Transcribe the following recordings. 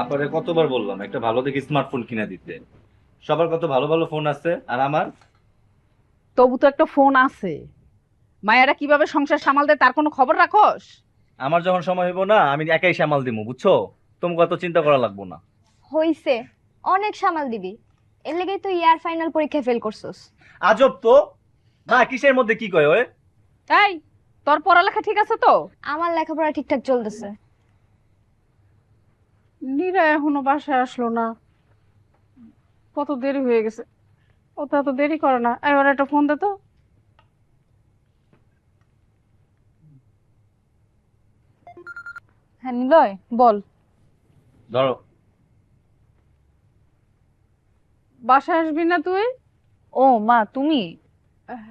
আপনারে কতবার বললাম একটা ভালো দেখে স্মার্টফোন কিনে দিতে। সবার কত ভালো ভালো ফোন আছে, আর আমার তবু তো একটা ফোন আছে। মায়েরা কিভাবে সংসার সামাল দেয় তার কোনো খবর রাখোস? আমার যখন সময় হইব না আমি একাই সামাল দিমু, বুঝছো? তোমাকে অত চিন্তা করা লাগবো না। হইছে, অনেক সামাল দিবি। এর লেগেই তো ইয়ার ফাইনাল পরীক্ষায় ফেল করছস। আজব তো। মা কিসের মধ্যে কি কয় ওই? এই, তোর পড়ালেখা ঠিক আছে তো? আমার লেখাপড়া ঠিকঠাক চলতেছে। নীরা এখনো বাসায় আসলো না, কত দেরি হয়ে গেছে। ও তো এত দেরি করে না, এবার একটা ফোন দে তো। হ্যাঁ নিলয়, বল। ধরো। বাসায় আসবি না তুই? ও মা, তুমি?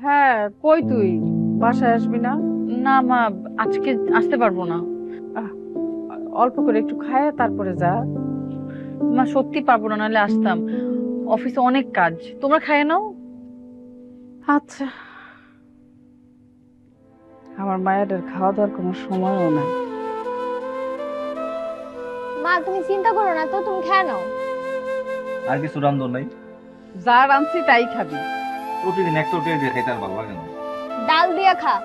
হ্যাঁ, কই তুই? বাসায় আসবি না? না মা, আজকে আসতে পারবো না। আহ, অল্প করে একটু খায় তারপরে যা। মা সত্যি পারবো না, নাহলে আসতাম। অফিসে অনেক কাজ, তোমরা খাইয়ে নাও। আচ্ছা। আমার মায়ের খাওয়া দাওয়ার কোনো সময়ও নাই। মা তুমি চিন্তা করো না তো, তুমি খেয়ে নাও। আর কিছু রান্ধন নাই? যা রাঁধছি তাই খাবি। প্রতিদিন এক তরকারি দিয়ে খাইতে আর ভালো লাগে না। ডাল দিয়া খা।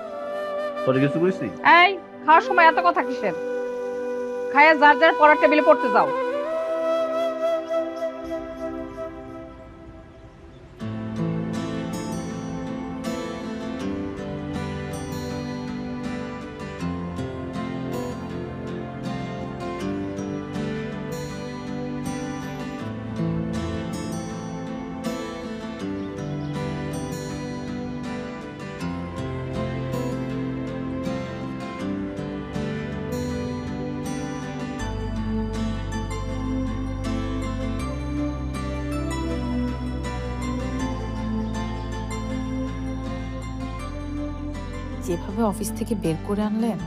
তোরে কিছু কইছি? এই, খাওয়ার সময় এত কথা কিসের? খায়া যার যার পড়ার টেবিলে পড়তে যাও। যেভাবে অফিস থেকে বের করে আনলেন,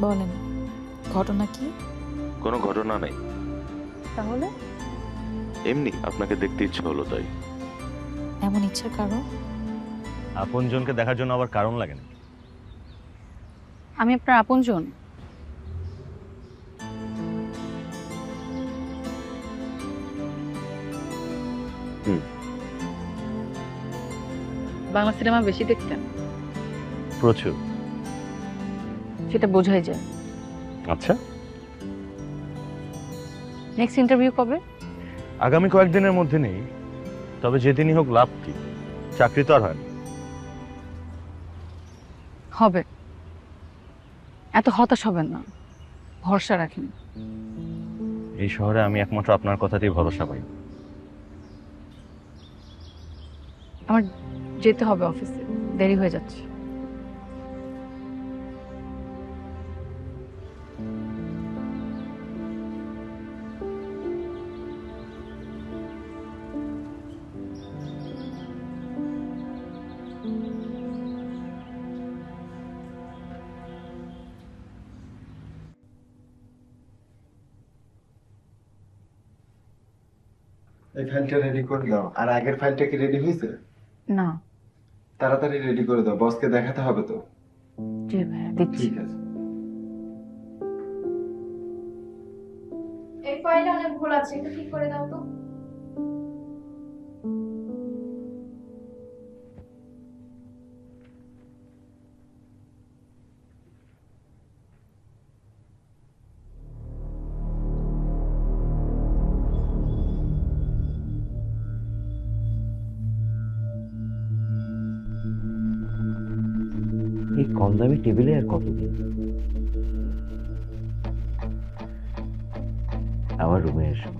বলেন ঘটনা কি? কোনো ঘটনা নেই, তাহলে এমনি আপনাকে দেখতে ইচ্ছে হলো তাই। এমন ইচ্ছার কারণ? আপনজনকে দেখার জন্য আবার কারণ লাগে না। আমি আপনার আপনজন? হুম। বাংলা সিনেমা বেশি দেখতেন? প্রচুর। সেটা বোঝাই যায়। আচ্ছা, নেক্সট ইন্টারভিউ কবে? আগামী কয়েকদিনের মধ্যে নেই, তবে যেদিনই হোক লাভ কি, চাকরি তো আর হয় না। হবে। এত হতাশ হবেন না, ভরসা রাখেন। এই শহরে আমি একমাত্র আপনার কথাতেই ভরসা পাই। আমার যেতে হবে অফিসে, দেরি হয়ে যাচ্ছে। এই ফাইলটা রেডি করে দাও। আর আগের ফাইলটা কি রেডি হয়েছে? না। তাড়াতাড়ি রেডি করে দাও, বসকে দেখাতে হবে তো। জি ভাইয়া, দিচ্ছি। ঠিক আছে। এই ফাইলে অনেক ভুল আছে, একটু ঠিক করে দাও তো। এই কম দামি টেবিলে আর কতদিন? আমার রুমে এসো।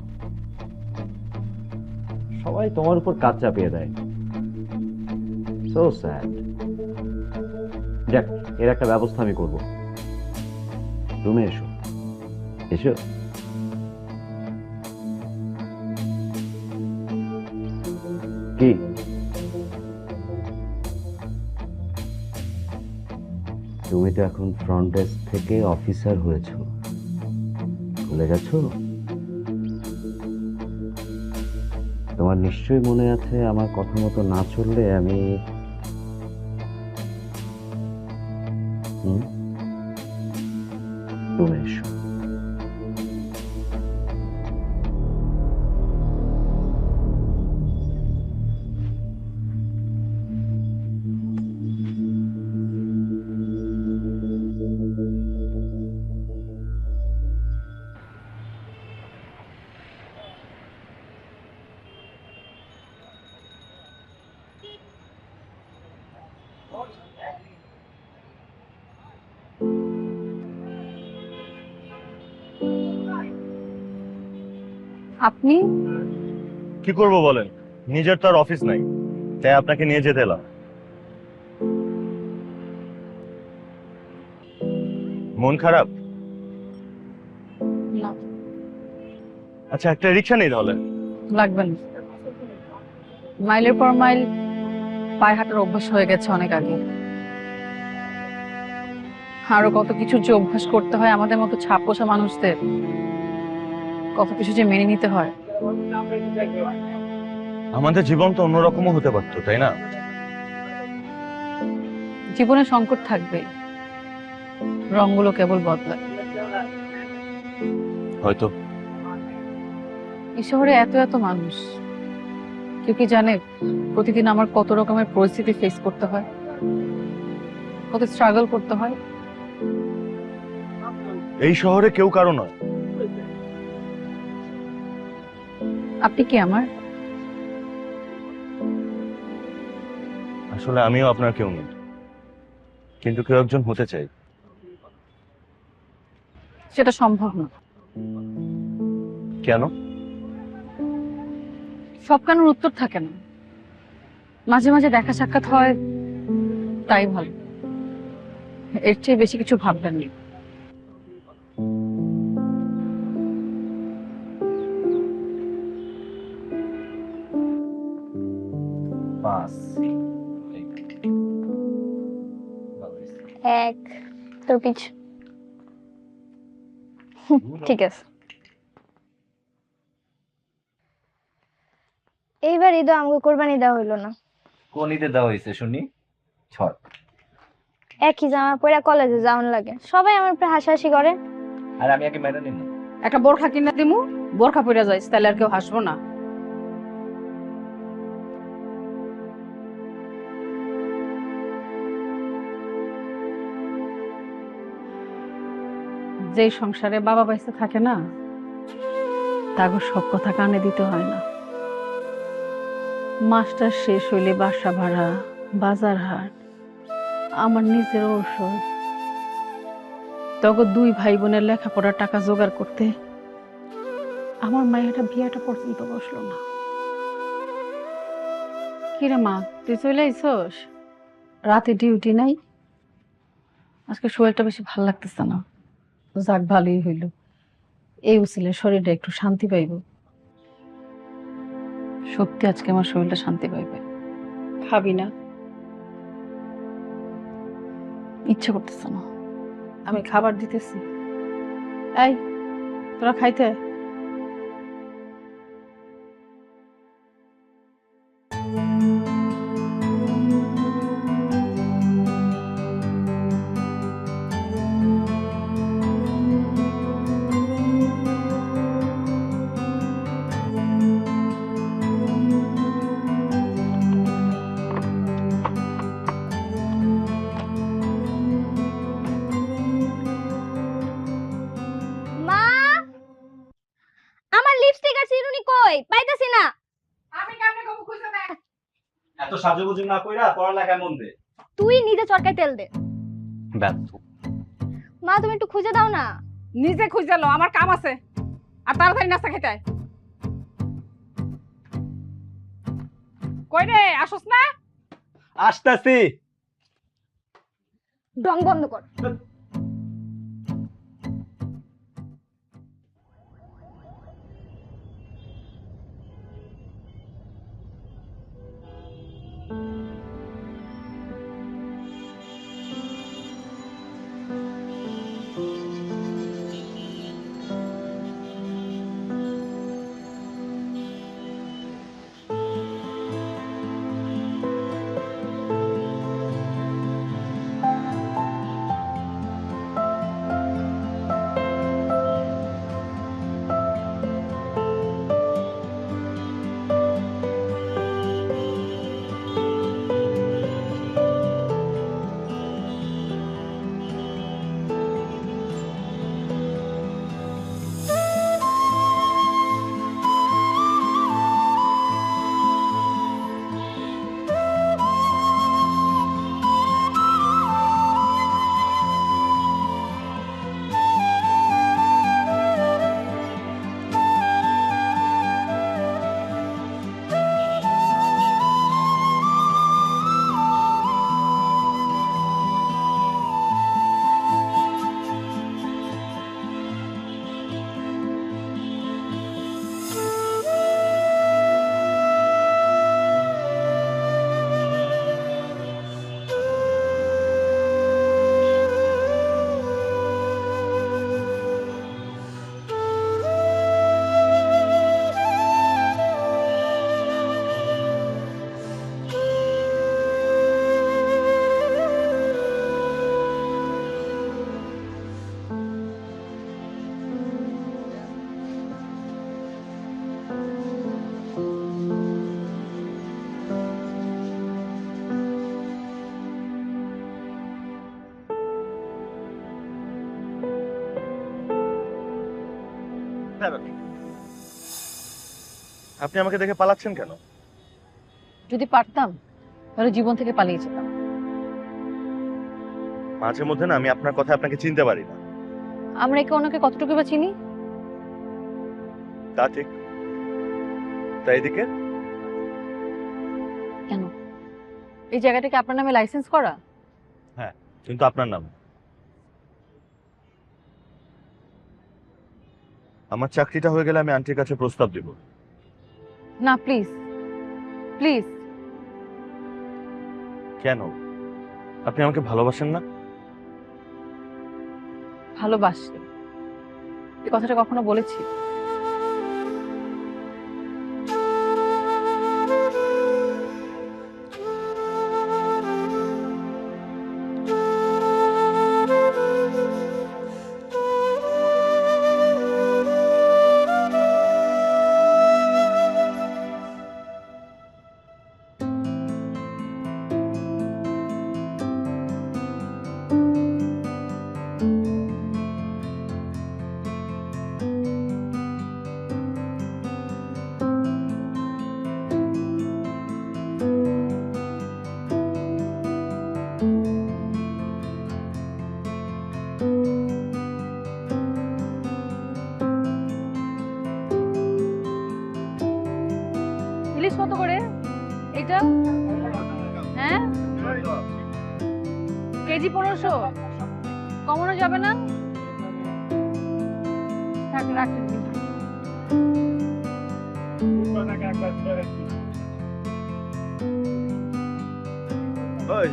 সবাই তোমার উপর কাজ চাপিয়ে দেয়, সো স্যাড। যাক, এর একটা ব্যবস্থা আমি করব। রুমে এসো, এসো। কি তুমি তো এখন ফ্রন্ট ডেস্ক থেকে অফিসার হয়েছো, ভুলে গেছো? তোমার নিশ্চয়ই মনে আছে আমার কথা মতো না চললে আমি রুমে এসো। আপনি কি করব বলেন, নিজের তো আর অফিস নাই, তাই আপনাকে নিয়ে যেতে এলাম। মন খারাপ? না। আচ্ছা, একটা রিক্সা নেই তাহলে। লাগবে না, মাইলের পর মাইল পায়ে হাঁটার অভ্যাস হয়ে গেছে অনেক আগে। আরো কত কিছু যে অভ্যাস করতে হয় আমাদের মতো ছাপ পোষা মানুষদের, কত কিছু যে মেনে নিতে হয়। আমাদের জীবন তো অন্যরকমও হতে পারতো, তাই না? জীবনে সংকট থাকবে, রঙগুলো কেবল বদলায়। হয়তো। এই শহরে এত এত মানুষ, কেউ কি জানে প্রতিদিন আমার কত রকমের পরিস্থিতি ফেস করতে হয়, কত স্ট্রাগল করতে হয়। এই শহরে কেউ কারো নয়। আপনি কি আমার? আসলে আমিও আপনার কেউ নই, কিন্তু কেউ একজন হতে চাই। সেটা সম্ভব না। কেন? সব কারণের উত্তর থাকে না, মাঝে মাঝে দেখা সাক্ষাৎ হয়, তাই ভালো। এর চেয়ে বেশি কিছু ভাববেন না। পাঁচ। এক তোর পিছ। ঠিক আছে। এইবার ঈদও আমাকে কোরবানি দেওয়া হইলো না। কোন ঈদে দেওয়া হয়েছে শুনি? ছয়। একই জামা পরে কলেজে যাওয়ান লাগে, সবাই আমার উপরে হাসাহাসি করে। আর আমি আগে মেনে নিই না। একটা বোরখা কিনে দিমু, বোরখা পরে যাইস, তাহলে আর কেউ হাসবো না। যে সংসারে বাবা বাইসে থাকে না, তাগো সব কথা কানে দিতে হয় না। মাস্টার শেষ হইলে বাসা ভাড়া, বাজার হাট, আমার নিজের ঔষধ, তখন দুই ভাই বোনের লেখাপড়ার টাকা জোগাড় করতে আমার মায়েরটা বিয়েটা পর্যন্ত বসলো না। কিরে মা, তুই চলে আইসস? রাতে ডিউটি নাই? আজকে শরীরটা বেশি ভালো লাগতেছে না। যাক, ভালোই হইল, এই উচিলে শরীরটা একটু শান্তি পাইব। সত্যি আজকে আমার শরীরটা শান্তি পাইবে। খাবি না? ইচ্ছে করতেছে না। আমি খাবার দিতেছি। এই, তোরা খাইতে আয়। মা, আমার লিপস্টিক আর চিরুনি কই? পাইতাছি না। আমি কেমনে কবু খুঁজে দেখ? এত সাজুগুজু না কইরা পড়ালেখায় মন দে। তুই নিজে চরকায় তেল দে। ব্যর্থ। মা, তুমি একটু খুঁজে দাও না। নিজে খুঁজে লো, আমার কাম আছে। আর তাড়াতাড়ি নাস্তা খেতে আয়। কই রে, আসোস না? আসতাছি। ঢং বন্ধ কর। কোথায় আপনি? আপনি আমাকে দেখে পালাচ্ছেন কেন? যদি পারতাম তাহলে জীবন থেকে পালিয়ে যেতাম। মাঝে মধ্যে না আমি আপনার কথা আপনাকে চিনতে পারি না। আমরা একে অন্যকে কতটুকু বা চিনি? তা ঠিক। তাই এদিকে কেন, এই জায়গাটাকে আপনার নামে লাইসেন্স করা? কিন্তু আপনার নাম। আমার চাকরিটা হয়ে গেলে আমি আন্টির কাছে প্রস্তাব দেব। না প্লিজ, প্লিজ। কেন? আপনি আমাকে ভালোবাসেন না? ভালোবাসি, এই কথাটা কখনো বলেছি? ইলিশ কত করে এটা? হ্যাঁ, কেজি 1500। কমানো যাবে না? থাক, রাখেন। ওই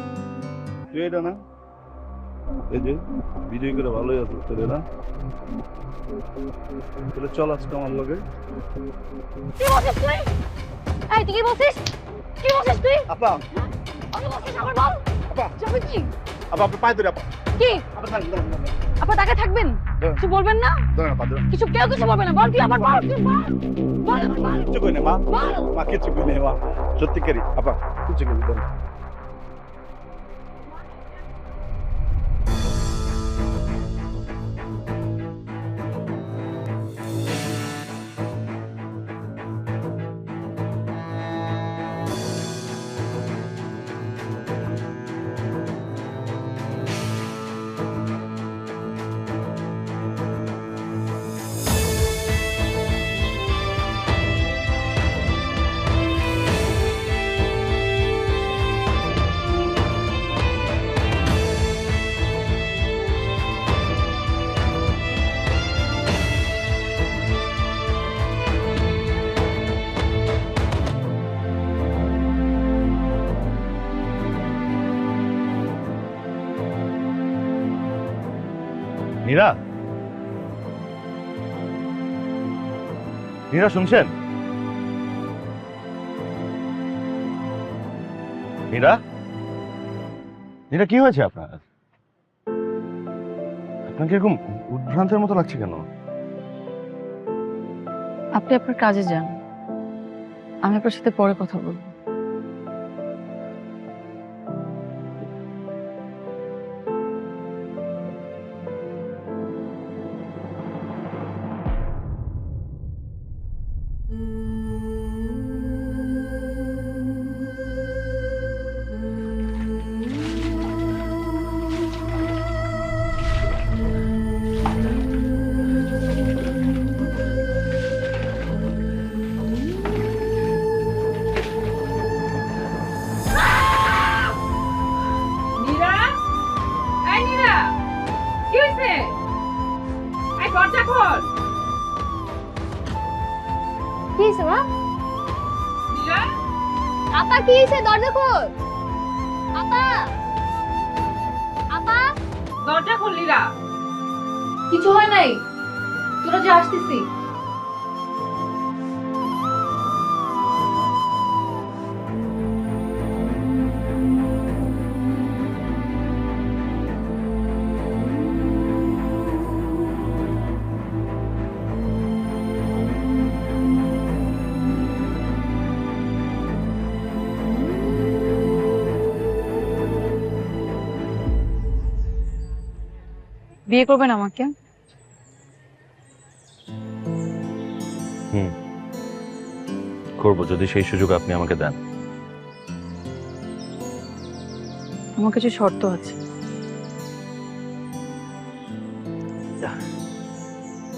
তুই এটা না, এই যে ভিডিও করে ভালোই আছে তোর না, তাহলে চল আজকে আমার লগে। কি বলছিস তুই? এই তুই কি বলছিস? কি বলছিস তুই? আপা কি বলছিস আমার বল? আপা যাবে কি? আপা আপনি পায়ে ধরে আপা। কি? আপা দাঁড়ান আপা তাকে থাকবেন, কিছু বলবেন না? দাঁড়ান আপা দাঁড়ান। কিছু কেউ কিছু বলবে না। বল কি আমার বল, তুই বল। বল আমার বল। কিচ্ছু কই না মা, বল। মা কিচ্ছু কই না মা, সত্যি করি আপা কিচ্ছু কই না। নীরা, নীরা শুনছেন? নীরা, নীরা কি হয়েছে আপনার? আপনাকে এরকম উদ্ভ্রান্তের মতো লাগছে কেন? আপনি আপনার কাজে যান, আমি আপনার সাথে পরে কথা বলবো। কি হইছে মা? আপা কি হইছে? দরজা খোল। আপা, আপা দরজা খোল নীরা। কিছু হয় নাই, তোরা যে আসতেছি। বিয়ে করবেন আমাকে? করবো যদি সেই সুযোগ আপনি আমাকে দেন। আমার কিছু শর্ত আছে।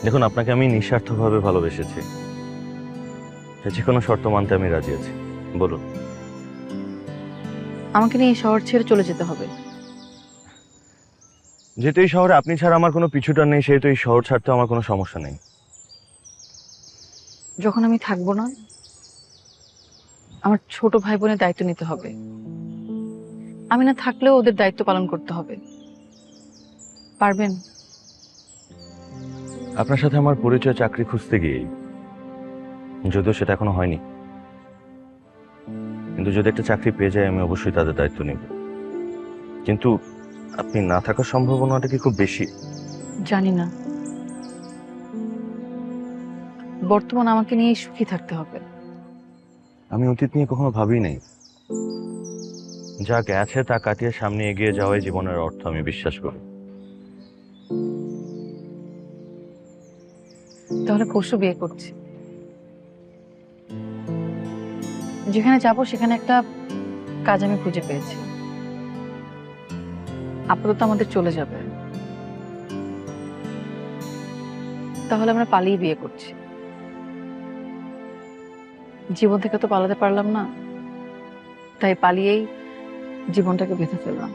দেখুন, আপনাকে আমি নিঃস্বার্থভাবে ভালোবেসেছি, যে কোনো শর্ত মানতে আমি রাজি আছি, বলুন। আমাকে নিয়ে এই শহর ছেড়ে চলে যেতে হবে। যেহেতু এই শহরে আপনি ছাড়া আমার কোনো পিছুটান নেই, সেহেতু এই শহর ছাড়তে আমার কোনো সমস্যা নেই। যখন আমি থাকবো না, আমার ছোট ভাই বোনের দায়িত্ব নিতে হবে। আমি না থাকলেও ওদের দায়িত্ব পালন করতে হবে। পারবেন? আপনার সাথে আমার পরিচয় চাকরি খুঁজতে গিয়েই, যদিও সেটা এখনো হয়নি, কিন্তু যদি একটা চাকরি পেয়ে যাই আমি অবশ্যই তাদের দায়িত্ব নেব। কিন্তু আপনি না থাকার সম্ভাবনাটা কি খুব বেশি? জানি না। বর্তমান আমাকে নিয়ে সুখী থাকতে হবে। আমি অতীত নিয়ে কখনো ভাবি নাই। যা গেছে তা কাটিয়ে সামনে এগিয়ে যাওয়াই জীবনের অর্থ আমি বিশ্বাস করি। তাহলে পরশু বিয়ে করছি। যেখানে যাব সেখানে একটা কাজ আমি খুঁজে পেয়েছি। আপাতত আমাদের চলে যাবে, তাহলে আমরা পালিয়ে বিয়ে করছি। জীবন থেকে তো পালাতে পারলাম না, তাই পালিয়েই জীবনটাকে বেঁধে ফেললাম।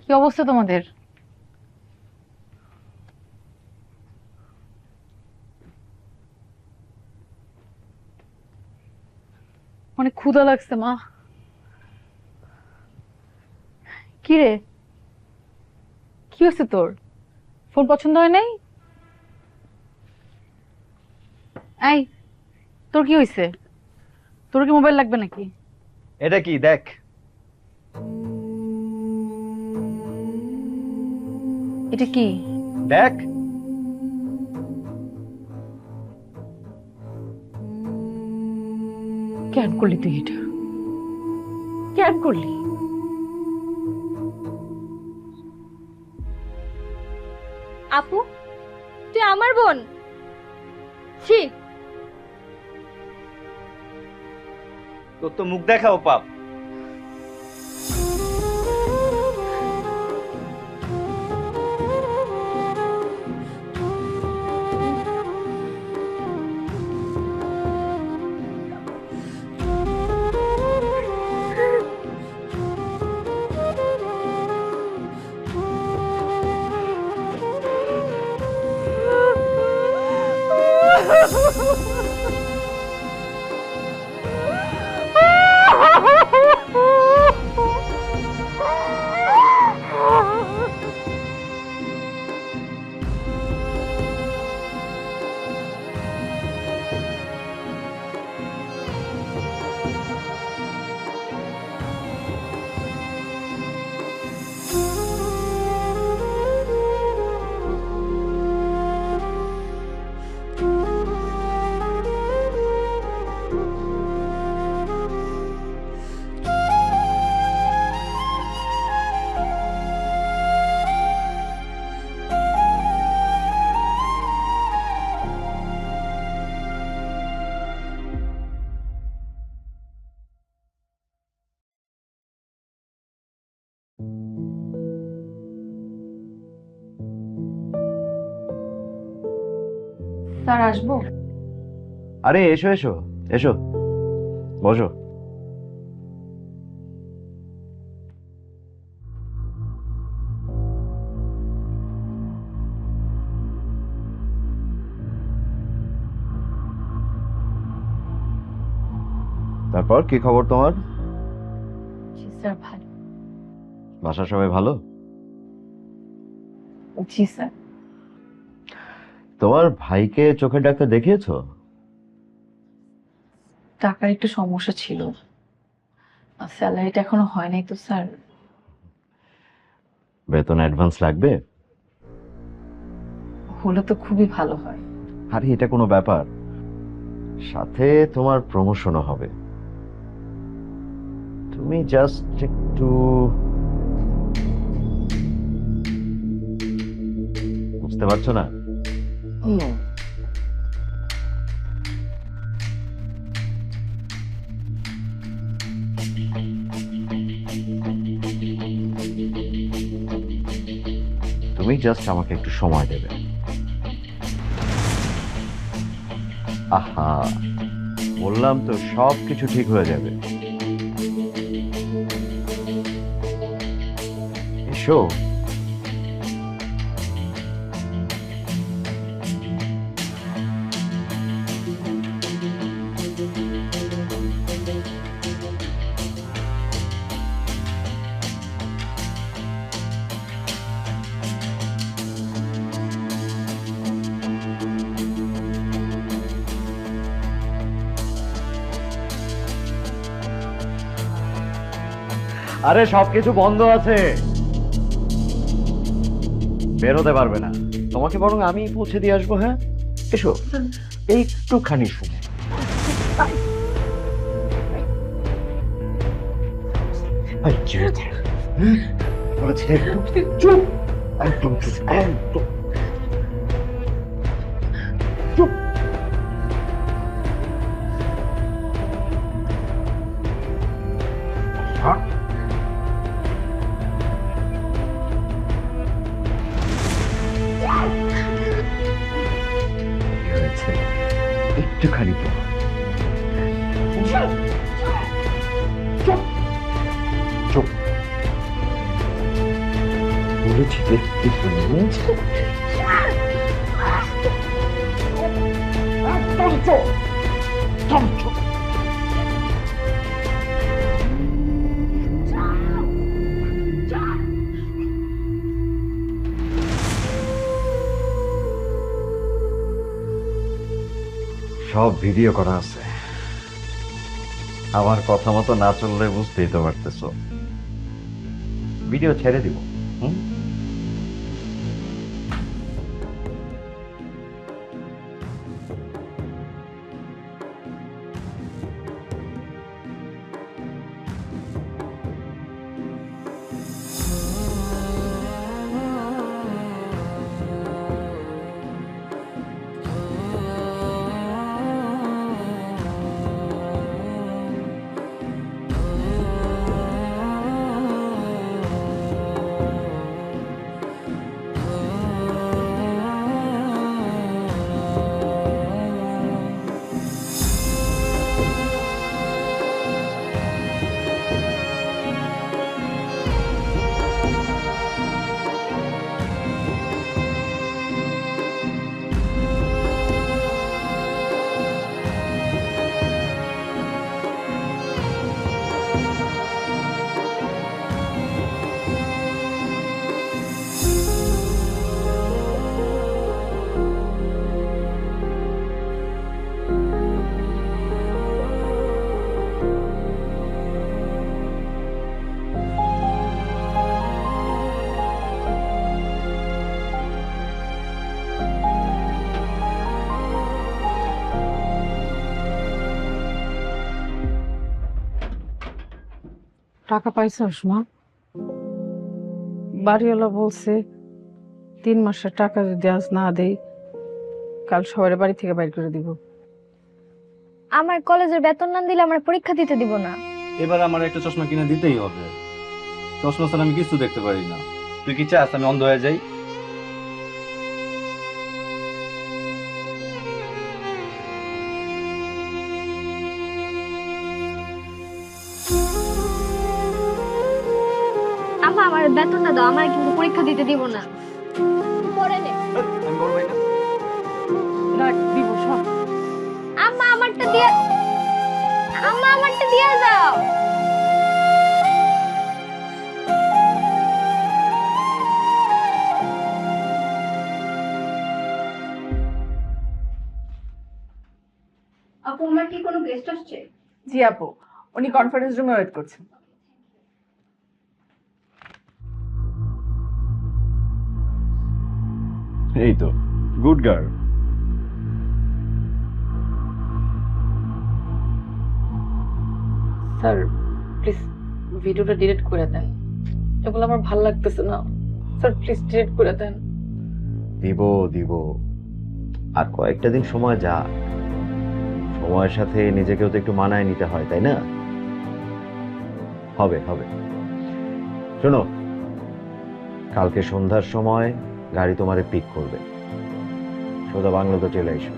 কি অবস্থা তোমাদের? অনেক ক্ষুধা লাগছে মা। কি রে, কি হয়েছে তোর? ফোন পছন্দ হয় নাই? এই, তোর কি হয়েছে? তোর কি মোবাইল লাগবে নাকি? এটা কি দেখ? এটা কি দেখ। কেন করলি তুই এটা? কেন করলি? আপু, তুই আমার বোন? ছি, তোর তো মুখ দেখাও পাপ। স্যার আসবো? আরে এসো এসো এসো, বসো। তারপর কি খবর তোমার? জি স্যার ভালো। বাসার সবাই ভালো? জি স্যার। তোমার ভাইকে চোখের ডাক্তার দেখিয়েছো? টাকার একটু সমস্যা ছিল, স্যালারিটা এখনো হয় নাই তো স্যার। বেতন অ্যাডভান্স লাগবে? হলে তো খুবই ভালো হয়। আরে এটা কোনো ব্যাপার, সাথে তোমার প্রমোশনও হবে। তুমি জাস্ট একটু বুঝতে পারছো না? তুমি জাস্ট আমাকে একটু সময় দেবে। আহা, বললাম তো সব কিছু ঠিক হয়ে যাবে। এসো। আরে সবকিছু বন্ধ আছে, বের হতে পারবে না। তোমাকে বরং আমি পৌঁছে দিয়ে আসবো। হ্যাঁ এসো, একটুখানি শুনে। চুপ, একদম চুপ, একদম চুপ। একটুখানি তো চুপ বলেছি, একদম চুপ, একদম চুপ। সব ভিডিও করা আছে, আমার কথা মতো না চললে বুঝতেই তো পারতেছো। ভিডিও ছেড়ে দিব। হুম, টাকা পাইছস মা? বাড়িওয়ালা বলছে 3 মাসের টাকা যদি আজ না দেই কাল সবাই বাড়ি থেকে বাইর করে দিব। আমার কলেজের বেতন না দিলে আমার পরীক্ষা দিতে দিব না। এবার আমার একটা চশমা কিনে দিতেই হবে। চশমা ছাড়া আমি কিছু দেখতে পারি না। তুই কি চাস আমি অন্ধ হয়ে যাই? আম্মা আমার বেতনটা দাও, আমার কিন্তু পরীক্ষা দিতে দিব না। পরে নে। আমি বড় ভাই না। রাখ দিব সব। আম্মা আমারটা দিয়ে, আম্মা আমারটা দিয়ে দাও। আপু আমার কি কোনো গেস্ট আসছে? জি আপু, উনি কনফারেন্স রুমে ওয়েট করছেন। এই তো, গুড গার্ল। স্যার প্লিজ ভিডিওটা ডিলিট করে দেন, এগুলো আমার ভালো লাগতেছে না। স্যার প্লিজ ডিলিট করে দেন। দিব দিব, আর কয়েকটা দিন সময় যা, সময়ের সাথে নিজেকেও তো একটু মানায় নিতে হয়, তাই না? হবে হবে। শোনো, কালকে সন্ধ্যার সময় গাড়ি তোমারে পিক করবে, সোজা বাংলোতে চলে এসো।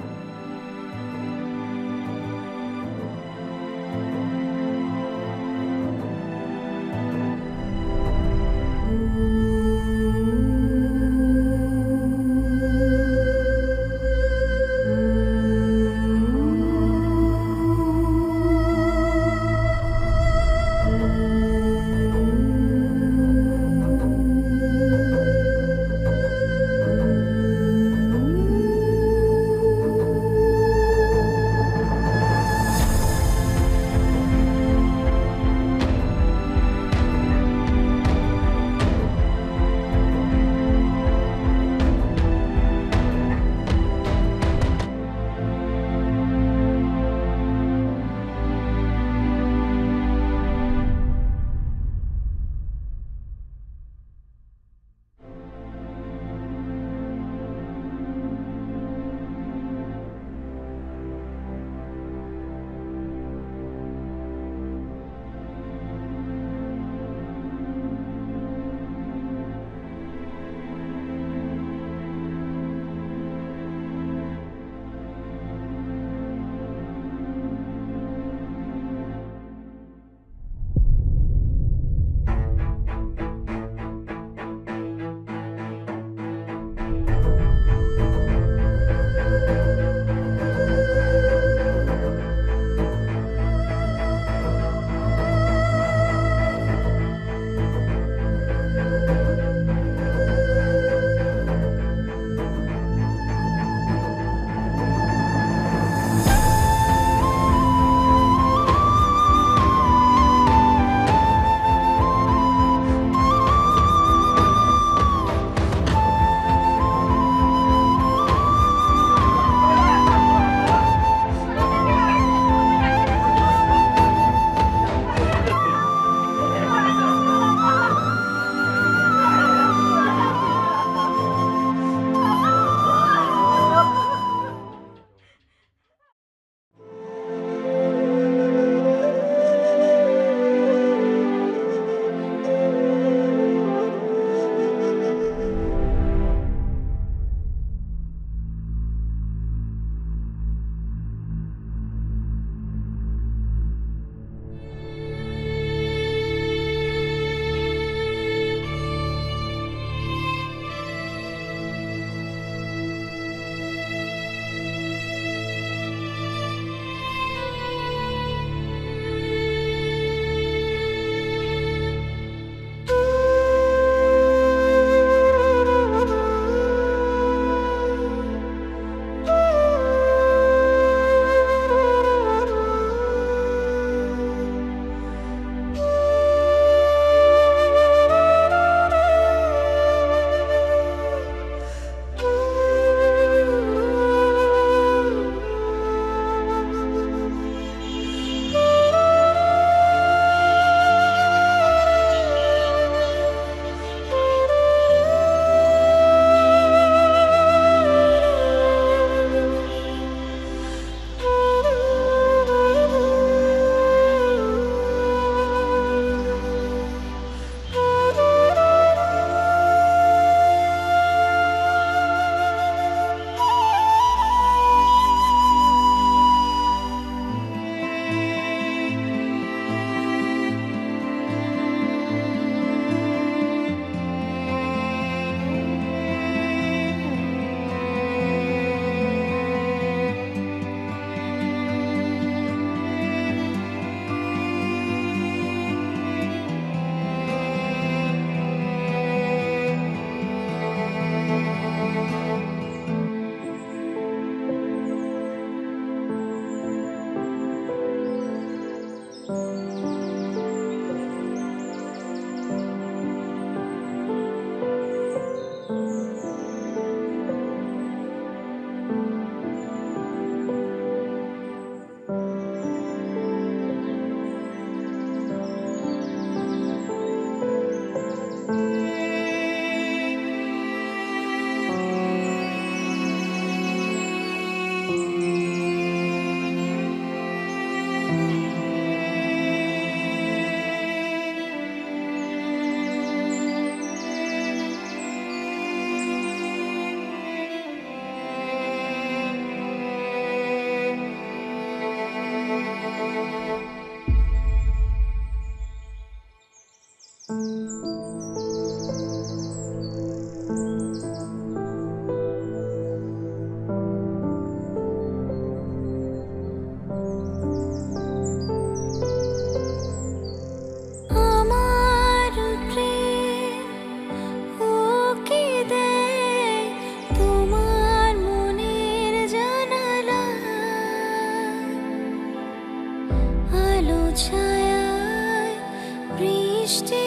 বৃষ্টি